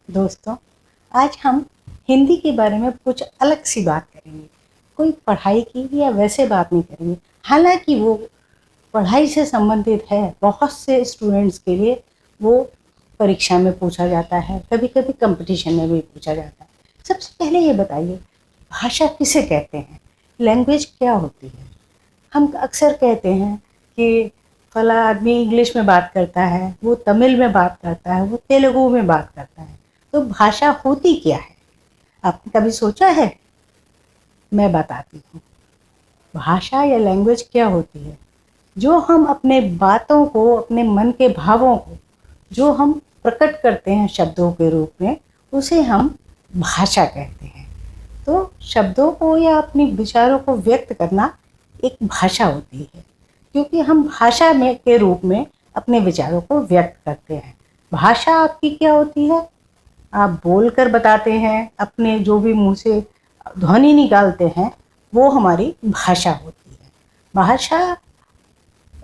दोस्तों, आज हम हिंदी के बारे में कुछ अलग सी बात करेंगे। कोई पढ़ाई की या वैसे बात नहीं करेंगे। हालांकि वो पढ़ाई से संबंधित है, बहुत से स्टूडेंट्स के लिए वो परीक्षा में पूछा जाता है, कभी कभी कंपटीशन में भी पूछा जाता है। सबसे पहले ये बताइए, भाषा किसे कहते हैं? लैंग्वेज क्या होती है? हम अक्सर कहते हैं कि फला आदमी इंग्लिश में बात करता है, वो तमिल में बात करता है, वो तेलुगु में बात करता है। तो भाषा होती क्या है? आपने कभी सोचा है? मैं बताती हूँ। भाषा या लैंग्वेज क्या होती है? जो हम अपने बातों को, अपने मन के भावों को जो हम प्रकट करते हैं शब्दों के रूप में, उसे हम भाषा कहते हैं। तो शब्दों को या अपनी विचारों को व्यक्त करना एक भाषा होती है, क्योंकि हम भाषा में के रूप में अपने विचारों को व्यक्त करते हैं। भाषा आपकी क्या होती है? आप बोलकर बताते हैं, अपने जो भी मुंह से ध्वनि निकालते हैं, वो हमारी भाषा होती है। भाषा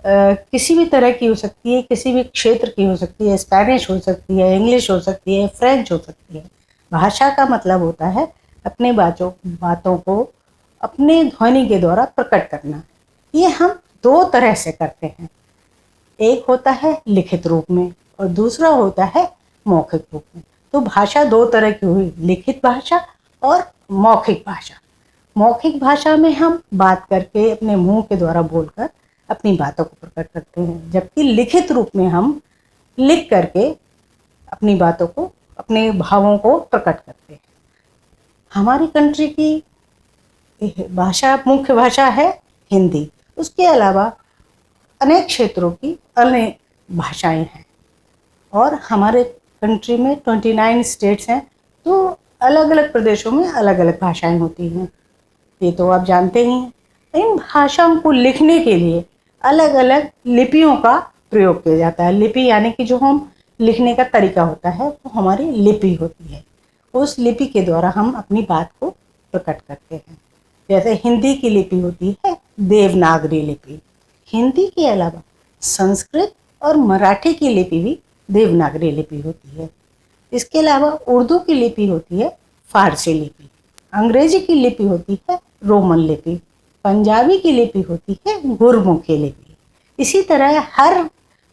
किसी भी तरह की हो सकती है, किसी भी क्षेत्र की हो सकती है। स्पेनिश हो सकती है, इंग्लिश हो सकती है, फ्रेंच हो सकती है। भाषा का मतलब होता है अपने बातों को अपने ध्वनि के द्वारा प्रकट करना। ये हम दो तरह से करते हैं। एक होता है लिखित रूप में और दूसरा होता है मौखिक रूप में। तो भाषा दो तरह की हुई, लिखित भाषा और मौखिक भाषा। मौखिक भाषा में हम बात करके, अपने मुंह के द्वारा बोलकर अपनी बातों को प्रकट करते हैं, जबकि लिखित रूप में हम लिख करके अपनी बातों को, अपने भावों को प्रकट करते हैं। हमारी कंट्री की भाषा, मुख्य भाषा है हिंदी। उसके अलावा अनेक क्षेत्रों की अनेक भाषाएं हैं और हमारे कंट्री में 29 स्टेट्स हैं, तो अलग अलग प्रदेशों में अलग अलग भाषाएं होती हैं। ये तो आप जानते ही हैं। इन भाषाओं को लिखने के लिए अलग अलग लिपियों का प्रयोग किया जाता है। लिपि यानी कि जो हम लिखने का तरीका होता है, वो हमारी लिपि होती है। उस लिपि के द्वारा हम अपनी बात को प्रकट करते हैं। जैसे हिंदी की लिपि होती है देवनागरी लिपि। हिंदी के अलावा संस्कृत और मराठी की लिपि भी देवनागरी लिपि होती है। इसके अलावा उर्दू की लिपि होती है फारसी लिपि। अंग्रेजी की लिपि होती है रोमन लिपि। पंजाबी की लिपि होती है गुरमुखी लिपि। इसी तरह हर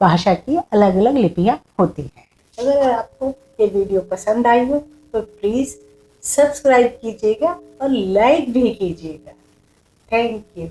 भाषा की अलग अलग लिपियाँ होती हैं। अगर आपको ये वीडियो पसंद आई हो तो प्लीज़ सब्सक्राइब कीजिएगा और लाइक भी कीजिएगा। Thank you.